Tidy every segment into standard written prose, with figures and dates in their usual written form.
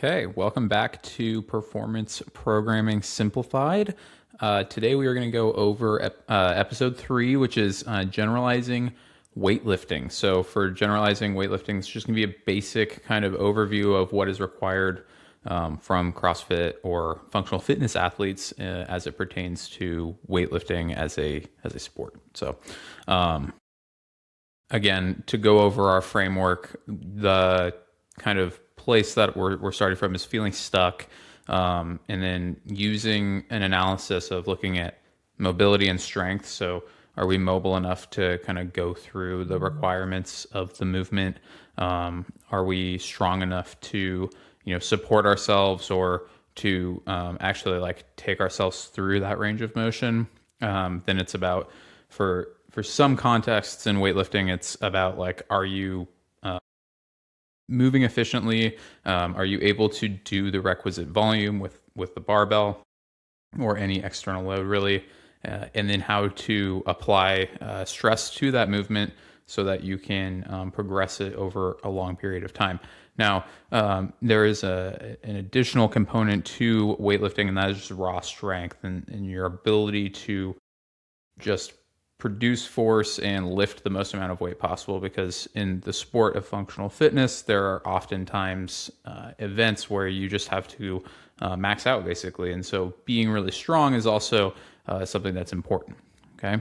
Okay, welcome back to Performance Programming Simplified. Today we are going to go over episode 3, which is generalizing weightlifting. So for generalizing weightlifting, it's just going to be a basic kind of overview of what is required from CrossFit or functional fitness athletes as it pertains to weightlifting as a sport. So again, to go over our framework, the kind of place that we're starting from is feeling stuck, and then using an analysis of looking at mobility and strength. So are we mobile enough to kind of go through the requirements of the movement? Are we strong enough to, support ourselves or to actually like take ourselves through that range of motion? Then it's about, for some contexts in weightlifting, it's about like, are you moving efficiently? Are you able to do the requisite volume with the barbell or any external load, really? And then how to apply stress to that movement so that you can progress it over a long period of time. Now, there is an additional component to weightlifting, and that is just raw strength and your ability to just produce force and lift the most amount of weight possible, because in the sport of functional fitness, there are oftentimes events where you just have to max out, basically. And so being really strong is also something that's important, okay?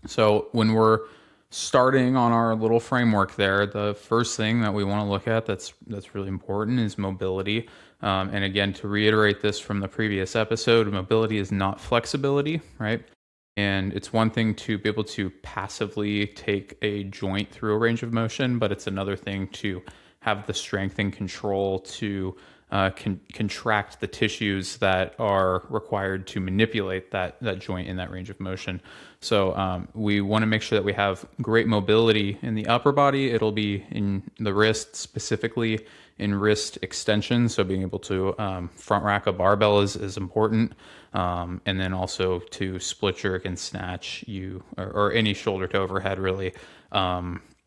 So when we're starting on our little framework there, the first thing that we want to look at that's really important is mobility. And again, to reiterate this from the previous episode, mobility is not flexibility, right? And it's one thing to be able to passively take a joint through a range of motion, but it's another thing to have the strength and control to contract the tissues that are required to manipulate that joint in that range of motion. So we want to make sure that we have great mobility in the upper body. It'll be in the wrist, specifically in wrist extension. So being able to front rack a barbell is important. And then also to split jerk and snatch or any shoulder to overhead, really,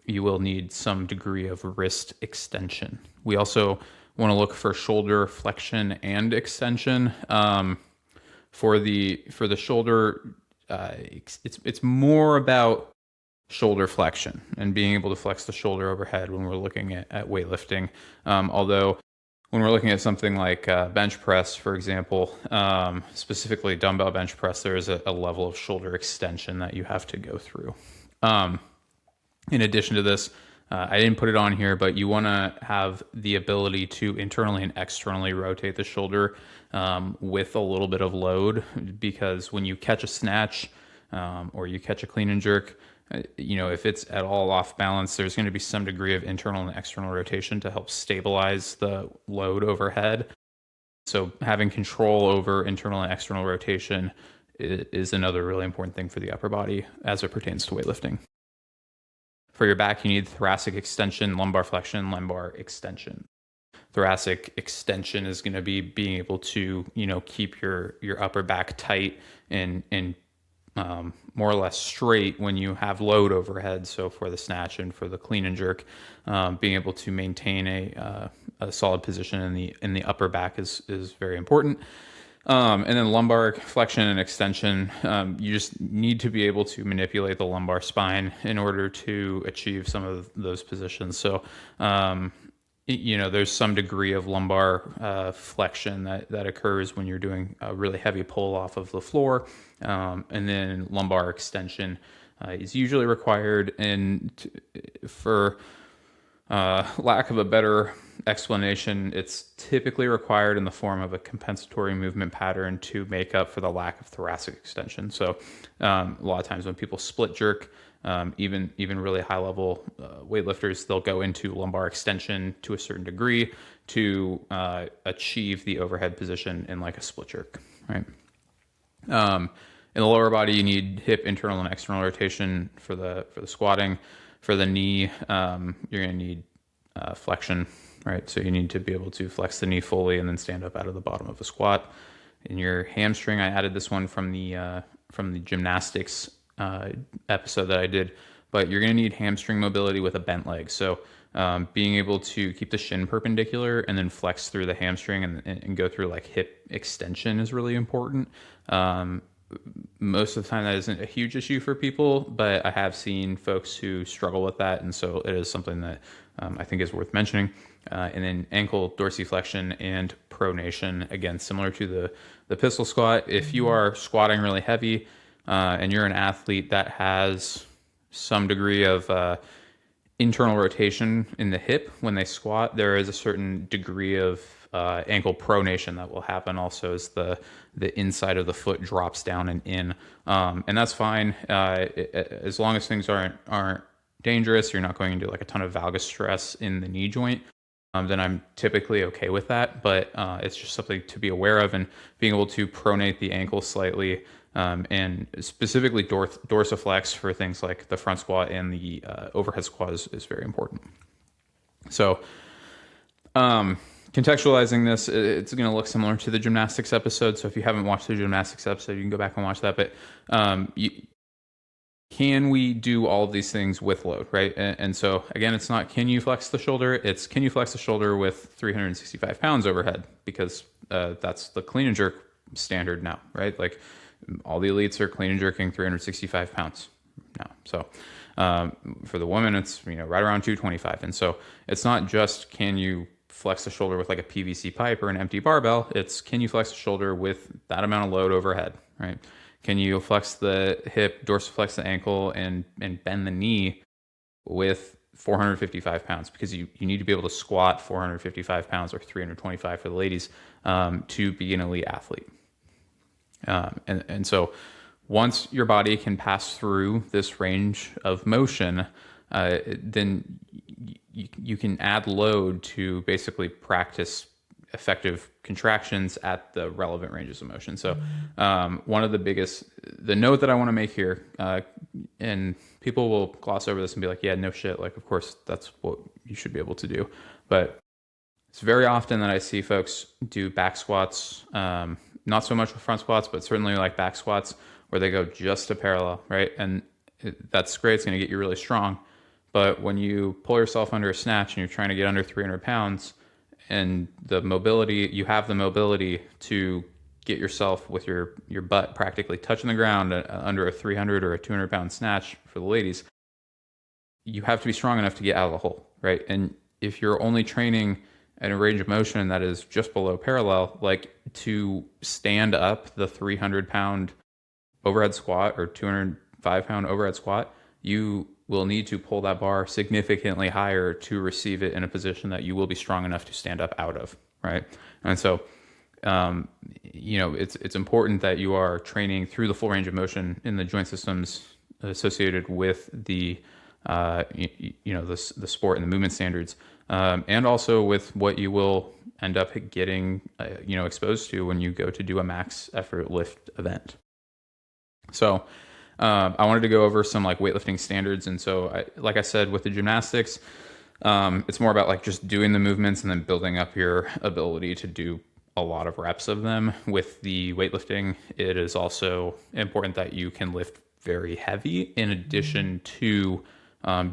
you will need some degree of wrist extension. We also want to look for shoulder flexion and extension. For the shoulder, it's more about shoulder flexion and being able to flex the shoulder overhead when we're looking at weightlifting. Although when we're looking at something like bench press, for example, specifically dumbbell bench press, there is a level of shoulder extension that you have to go through. In addition to this, I didn't put it on here, but you want to have the ability to internally and externally rotate the shoulder with a little bit of load, because when you catch a snatch or you catch a clean and jerk, if it's at all off balance, there's going to be some degree of internal and external rotation to help stabilize the load overhead. So having control over internal and external rotation is another really important thing for the upper body as it pertains to weightlifting. For your back, you need thoracic extension, lumbar flexion, lumbar extension. Thoracic extension is going to be being able to, keep your upper back tight and more or less straight when you have load overhead. So for the snatch and for the clean and jerk, being able to maintain a solid position in the upper back is very important. And then lumbar flexion and extension, you just need to be able to manipulate the lumbar spine in order to achieve some of those positions. So, there's some degree of lumbar flexion that occurs when you're doing a really heavy pull off of the floor. And then lumbar extension is usually required. And for lack of a better explanation, it's typically required in the form of a compensatory movement pattern to make up for the lack of thoracic extension. So a lot of times when people split jerk, even really high level weightlifters, they'll go into lumbar extension to a certain degree to achieve the overhead position in like a split jerk, right? In the lower body, you need hip internal and external rotation for the squatting. For the knee, you're going to need flexion, right? So you need to be able to flex the knee fully and then stand up out of the bottom of a squat. In your hamstring, I added this one from the gymnastics episode that I did, but you're going to need hamstring mobility with a bent leg. So being able to keep the shin perpendicular and then flex through the hamstring and go through like hip extension is really important. Most of the time that isn't a huge issue for people, but I have seen folks who struggle with that, and so it is something that I think is worth mentioning. And then ankle dorsiflexion and pronation, again, similar to the pistol squat. If you are squatting really heavy and you're an athlete that has some degree of internal rotation in the hip when they squat, there is a certain degree of ankle pronation that will happen also as the inside of the foot drops down and in, and that's fine as long as things aren't dangerous. You're not going into like a ton of valgus stress in the knee joint. Then I'm typically okay with that, but it's just something to be aware of, and being able to pronate the ankle slightly, and specifically dorsiflex for things like the front squat and the overhead squat is very important. So contextualizing this, it's going to look similar to the gymnastics episode. So if you haven't watched the gymnastics episode, you can go back and watch that. But can we do all of these things with load, right? And so again, it's not can you flex the shoulder, it's can you flex the shoulder with 365 pounds overhead, because that's the clean and jerk standard now, right? Like all the elites are clean and jerking 365 pounds now. So for the woman, it's right around 225. And so it's not just can you flex the shoulder with like a PVC pipe or an empty barbell, it's can you flex the shoulder with that amount of load overhead, right? Can you flex the hip, dorsiflex the ankle, and bend the knee with 455 pounds? Because you need to be able to squat 455 pounds or 325 for the ladies to be an elite athlete. And so once your body can pass through this range of motion, then you can add load to basically practice effective contractions at the relevant ranges of motion. So one of the note that I want to make here, and people will gloss over this and be like, yeah, no shit. Like, of course, that's what you should be able to do. But it's very often that I see folks do back squats, not so much with front squats, but certainly like back squats where they go just to parallel, right? And that's great. It's going to get you really strong. But when you pull yourself under a snatch and you're trying to get under 300 pounds, and you have the mobility to get yourself with your butt practically touching the ground under a 300 or a 200 pound snatch for the ladies, you have to be strong enough to get out of the hole, right? And if you're only training at a range of motion that is just below parallel, like to stand up the 300 pound overhead squat or 205 pound overhead squat, you will need to pull that bar significantly higher to receive it in a position that you will be strong enough to stand up out of, right? And so, it's important that you are training through the full range of motion in the joint systems associated with the sport and the movement standards, and also with what you will end up getting, exposed to when you go to do a max effort lift event. So, I wanted to go over some like weightlifting standards. And so like I said, with the gymnastics, it's more about like just doing the movements and then building up your ability to do a lot of reps of them. With the weightlifting, it is also important that you can lift very heavy in addition to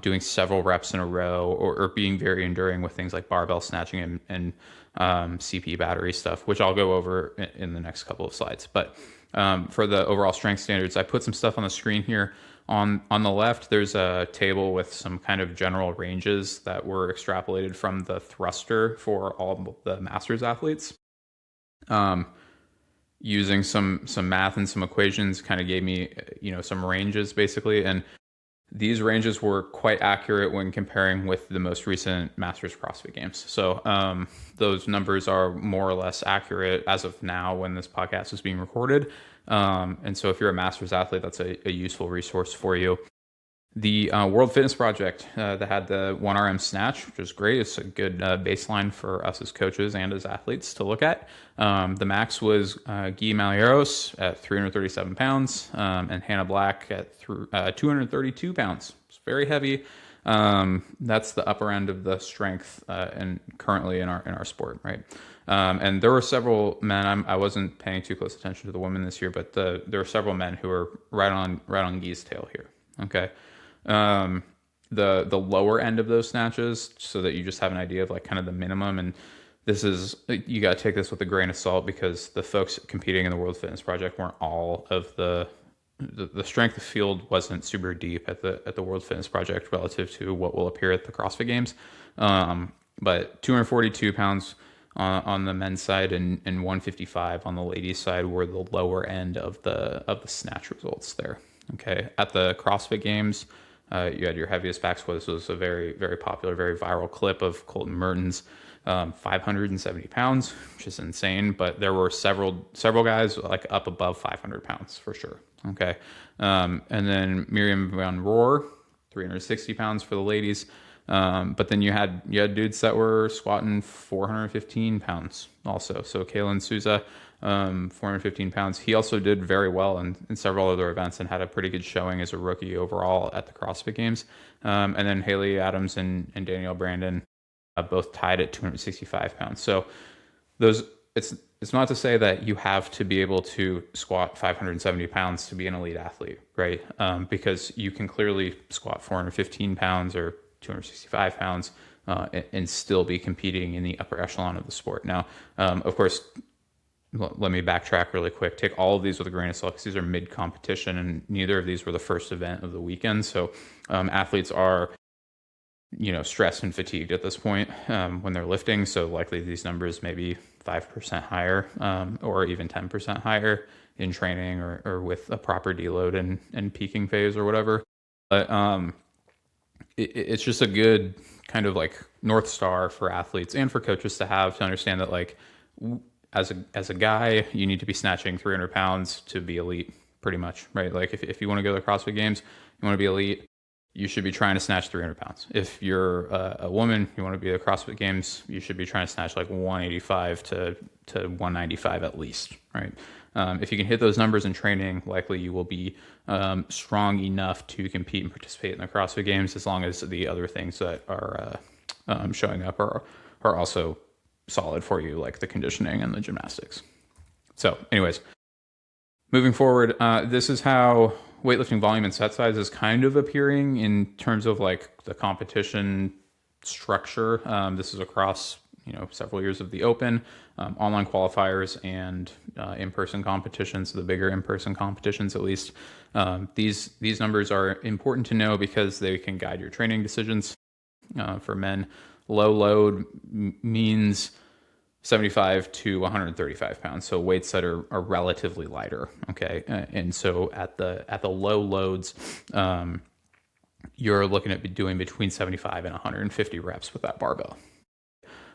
doing several reps in a row or being very enduring with things like barbell snatching and CP battery stuff, which I'll go over in the next couple of slides. But for the overall strength standards, I put some stuff on the screen here. On the left, there's a table with some kind of general ranges that were extrapolated from the thruster for all the masters athletes. Using some math and some equations kind of gave me, some ranges basically. And these ranges were quite accurate when comparing with the most recent Masters CrossFit Games. So those numbers are more or less accurate as of now when this podcast is being recorded. And so if you're a Masters athlete, that's a useful resource for you. The World Fitness Project that had the 1RM snatch, which is great. It's a good baseline for us as coaches and as athletes to look at. The max was Guy Malheiros at 337 pounds and Hannah Black at 232 pounds. It's very heavy. That's the upper end of the strength and currently in our sport, right? And there were several men. I wasn't paying too close attention to the women this year, but there were several men who were right on Guy's tail here. Okay. the lower end of those snatches so that you just have an idea of like kind of the minimum. And this is, you got to take this with a grain of salt because the folks competing in the World Fitness Project weren't all of the strength of field wasn't super deep at the World Fitness Project relative to what will appear at the CrossFit Games. But 242 pounds on the men's side and 155 on the ladies' side were the lower end of the snatch results there. Okay, at the CrossFit Games, you had your heaviest back squat. This was a very, very popular, very viral clip of Colton Mertens, 570 pounds, which is insane. But there were several guys like up above 500 pounds for sure. Okay, and then Miriam Van Roer, 360 pounds for the ladies. But then you had dudes that were squatting 415 pounds also. So Kalen Souza, 415 pounds. He also did very well in several other events and had a pretty good showing as a rookie overall at the CrossFit Games. And then Haley Adams and Danielle Brandon both tied at 265 pounds. So those, it's not to say that you have to be able to squat 570 pounds to be an elite athlete, right? Because you can clearly squat 415 pounds or 265 pounds and still be competing in the upper echelon of the sport. Now, of course, let me backtrack really quick. Take all of these with a grain of salt because these are mid-competition and neither of these were the first event of the weekend. So athletes are, stressed and fatigued at this point when they're lifting. So likely these numbers may be 5% higher or even 10% higher in training or with a proper deload and peaking phase or whatever. But it's just a good kind of like North Star for athletes and for coaches to have to understand that like as a guy, you need to be snatching 300 pounds to be elite pretty much, right? Like if you want to go to the CrossFit Games, you want to be elite, you should be trying to snatch 300 pounds. If you're a woman, you want to be at the CrossFit Games, you should be trying to snatch like 185 to 195 at least, right? If you can hit those numbers in training, likely you will be strong enough to compete and participate in the CrossFit Games as long as the other things that are showing up are also solid for you, like the conditioning and the gymnastics. So anyways, moving forward, this is how weightlifting volume and set size is kind of appearing in terms of like the competition structure. This is across several years of the Open, online qualifiers, and in-person competitions, the bigger in-person competitions at least. These numbers are important to know because they can guide your training decisions. For men, low load means 75 to 135 pounds, so weights that are relatively lighter. Okay, and so at the low loads, you're looking at doing between 75 and 150 reps with that barbell.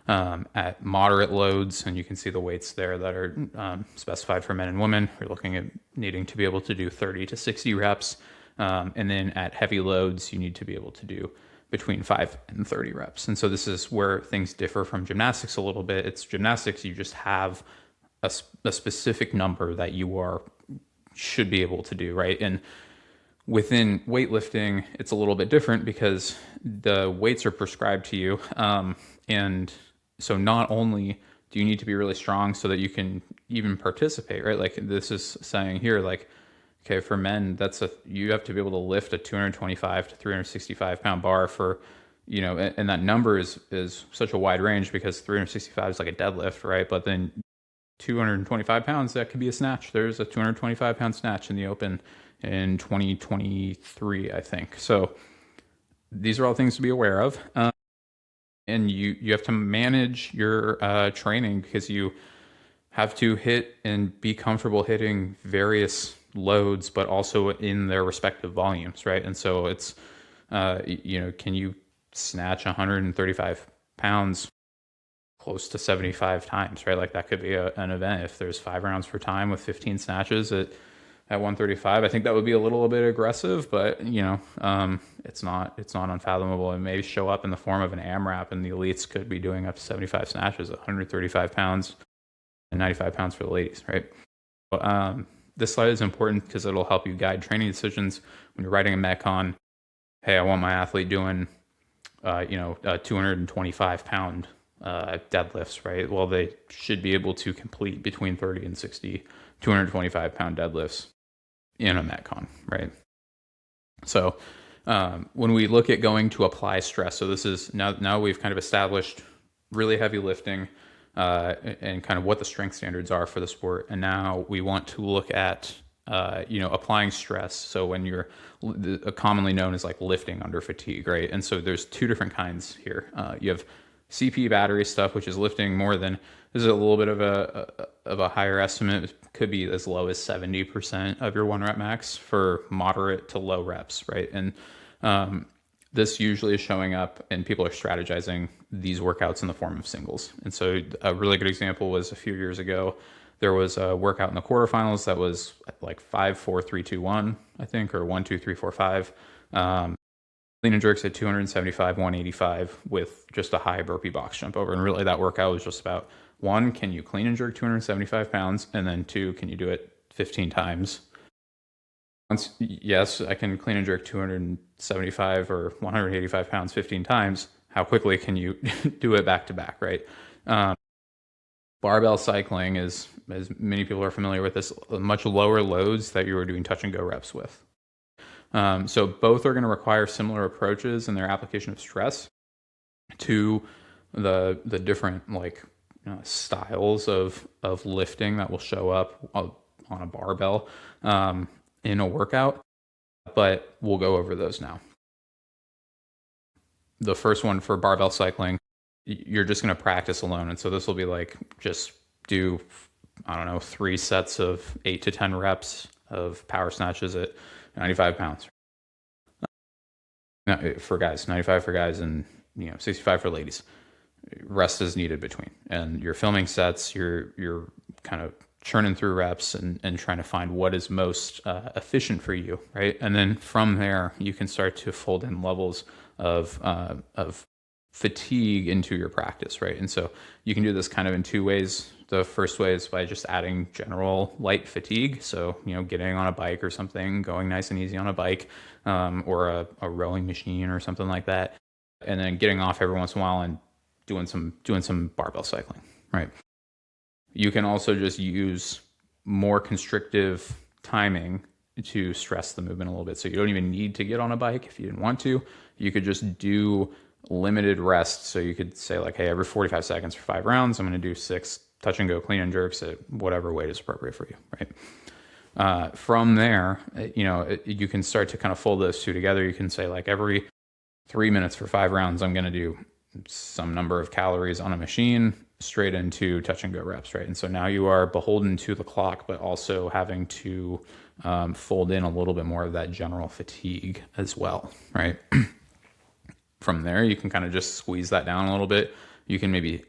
At moderate loads, and you can see the weights there that are specified for men and women, you're looking at needing to be able to do 30 to 60 reps. And then at heavy loads, you need to be able to do between 5 and 30 reps. And so this is where things differ from gymnastics a little bit. It's gymnastics, you just have a specific number that you should be able to do, right? And within weightlifting, it's a little bit different because the weights are prescribed to you. And so not only do you need to be really strong so that you can even participate, right? Like this is saying here, like, okay, for men, you have to be able to lift a 225 to 365 pound bar for, and that number is such a wide range because 365 is like a deadlift, right? But then 225 pounds, that could be a snatch. There's a 225 pound snatch in the Open in 2023, I think. So these are all things to be aware of. And you have to manage your training because you have to hit and be comfortable hitting various loads, but also in their respective volumes, right? And so it's, can you snatch 135 pounds close to 75 times, right? Like that could be an event. If there's 5 rounds per time with 15 snatches at 135, I think that would be a little bit aggressive, but it's not unfathomable. It may show up in the form of an AMRAP, and the elites could be doing up to 75 snatches, 135 pounds and 95 pounds for the ladies, right? This slide is important because it'll help you guide training decisions when you're writing a Metcon. Hey, I want my athlete doing, 225 pound deadlifts, right? Well, they should be able to complete between 30 and 60 225 pound deadlifts in a Metcon, right? So When we look at going to apply stress, so this is now we've kind of established really heavy lifting and kind of what the strength standards are for the sport, and now we want to look at applying stress. So when you're commonly known as like lifting under fatigue, right? And so there's two different kinds here. You have CP battery stuff, which is lifting more than, this is a little bit of a higher estimate. It could be as low as 70% of your 1 rep max for moderate to low reps, right? And this usually is showing up and people are strategizing these workouts in the form of singles. And so a really good example was a few years ago, there was a workout in the quarterfinals that was like 5, 4, 3, 2, 1, I think, or 1, 2, 3, 4, 5. Clean and jerks at 275, 185 with just a high burpee box jump over. And really that workout was just about, one, can you clean and jerk 275 pounds? And then two, can you do it 15 times? Yes, I can clean and jerk 275 or 185 pounds 15 times. How quickly can you do it back to back, right? Barbell cycling is, as many people are familiar with this, much lower loads that you are doing touch and go reps with. So both are going to require similar approaches in their application of stress to the different styles of lifting that will show up on a barbell in a workout, but we'll go over those now. The first one for barbell cycling, you're just going to practice alone. And so this will be like, just do, 3 sets of 8 to 10 reps of power snatches at 95 pounds. For guys, 95 for guys and 65 for ladies. Rest is needed between. And you're filming sets, you're kind of churning through reps and trying to find what is most efficient for you, right? And then from there, you can start to fold in levels of fatigue into your practice, right? And so you can do this kind of in two ways. The first way is by just adding general light fatigue. So, getting on a bike or something, going nice and easy on a bike, or a rowing machine or something like that. And then getting off every once in a while and doing some barbell cycling, right? You can also just use more constrictive timing to stress the movement a little bit. So you don't even need to get on a bike if you didn't want to. You could just do limited rest. So you could say like, hey, every 45 seconds for 5 rounds, I'm going to do 6 touch and go clean and jerks at whatever weight is appropriate for you, right? From there, you can start to kind of fold those two together. You can say like every 3 minutes for 5 rounds, I'm going to do some number of calories on a machine straight into touch and go reps, right? And so now you are beholden to the clock, but also having to fold in a little bit more of that general fatigue as well, right? From there, you can kind of just squeeze that down a little bit. You can maybe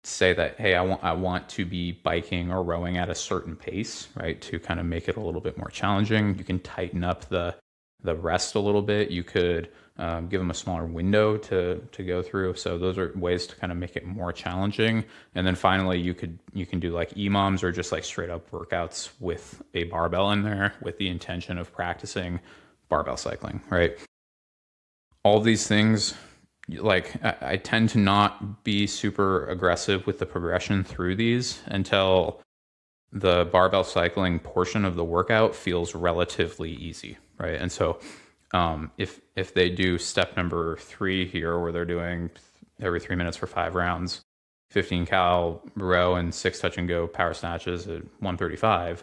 say that, hey, I want to be biking or rowing at a certain pace, right? To kind of make it a little bit more challenging. You can tighten up the rest a little bit. You could give them a smaller window to go through. So those are ways to kind of make it more challenging. And then finally, you can do like EMOMs or just like straight up workouts with a barbell in there with the intention of practicing barbell cycling, right? All these things, like I tend to not be super aggressive with the progression through these until the barbell cycling portion of the workout feels relatively easy, right? And so if they do step number 3 here, where they're doing every 3 minutes for 5 rounds, 15 cal row and 6 touch and go power snatches at 135,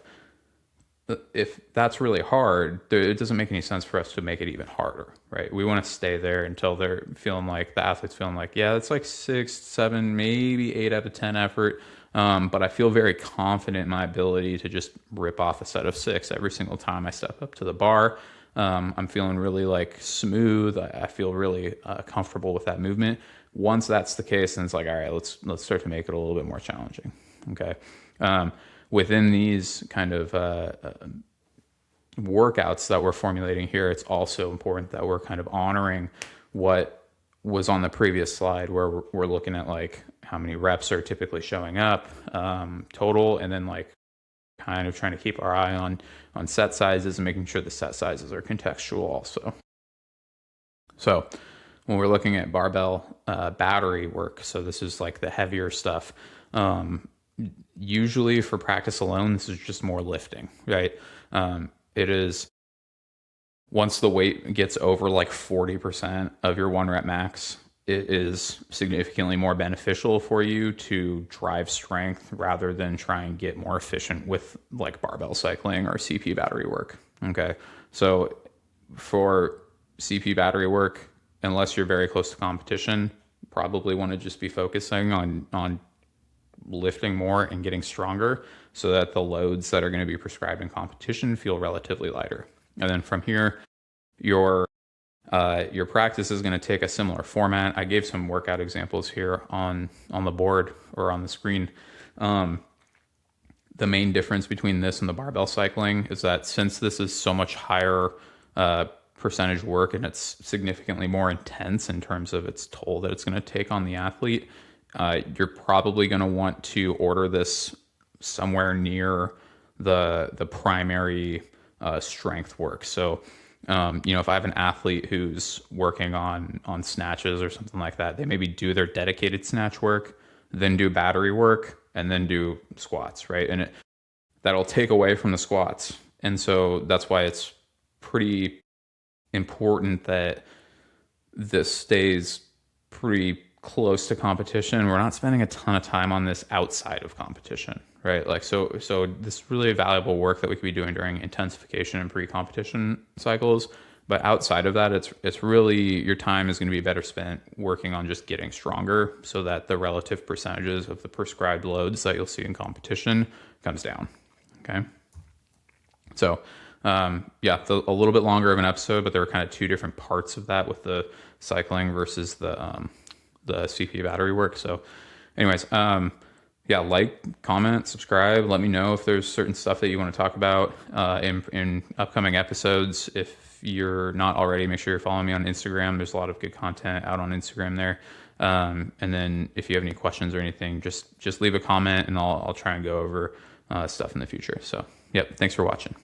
if that's really hard, it doesn't make any sense for us to make it even harder, right? We want to stay there until they're feeling like, the athlete's feeling like, yeah, it's like 6, 7, maybe 8 out of 10 effort. But I feel very confident in my ability to just rip off a set of 6 every single time I step up to the bar. I'm feeling really like smooth. I feel really comfortable with that movement. Once that's the case, then it's like, all right, let's start to make it a little bit more challenging. Okay. Within these kind of workouts that we're formulating here, it's also important that we're kind of honoring what was on the previous slide, where we're looking at like how many reps are typically showing up total, and then like kind of trying to keep our eye on set sizes and making sure the set sizes are contextual also. So when we're looking at barbell battery work, so this is like the heavier stuff. Usually for practice alone, this is just more lifting, right? It is once the weight gets over like 40% of your 1 rep max, it is significantly more beneficial for you to drive strength rather than try and get more efficient with like barbell cycling or CP battery work. Okay. So for CP battery work, unless you're very close to competition, probably want to just be focusing on lifting more and getting stronger so that the loads that are going to be prescribed in competition feel relatively lighter. And then from here, your practice is going to take a similar format. I gave some workout examples here on the board or on the screen. The main difference between this and the barbell cycling is that since this is so much higher percentage work and it's significantly more intense in terms of its toll that it's going to take on the athlete, you're probably going to want to order this somewhere near the primary strength work. So, if I have an athlete who's working on snatches or something like that, they maybe do their dedicated snatch work, then do battery work, and then do squats, right? And that'll take away from the squats. And so that's why it's pretty important that this stays pretty close to competition. We're not spending a ton of time on this outside of competition, right? Like, so this is really valuable work that we could be doing during intensification and pre-competition cycles. But outside of that, it's really, your time is going to be better spent working on just getting stronger so that the relative percentages of the prescribed loads that you'll see in competition comes down. Okay. So, a little bit longer of an episode, but there were kind of two different parts of that with the cycling versus the CP battery work. So anyways, like, comment, subscribe, let me know if there's certain stuff that you want to talk about in upcoming episodes. If you're not already, make sure you're following me on Instagram. There's a lot of good content out on Instagram there. And then if you have any questions or anything, just leave a comment and I'll try and go over stuff in the future. So, thanks for watching.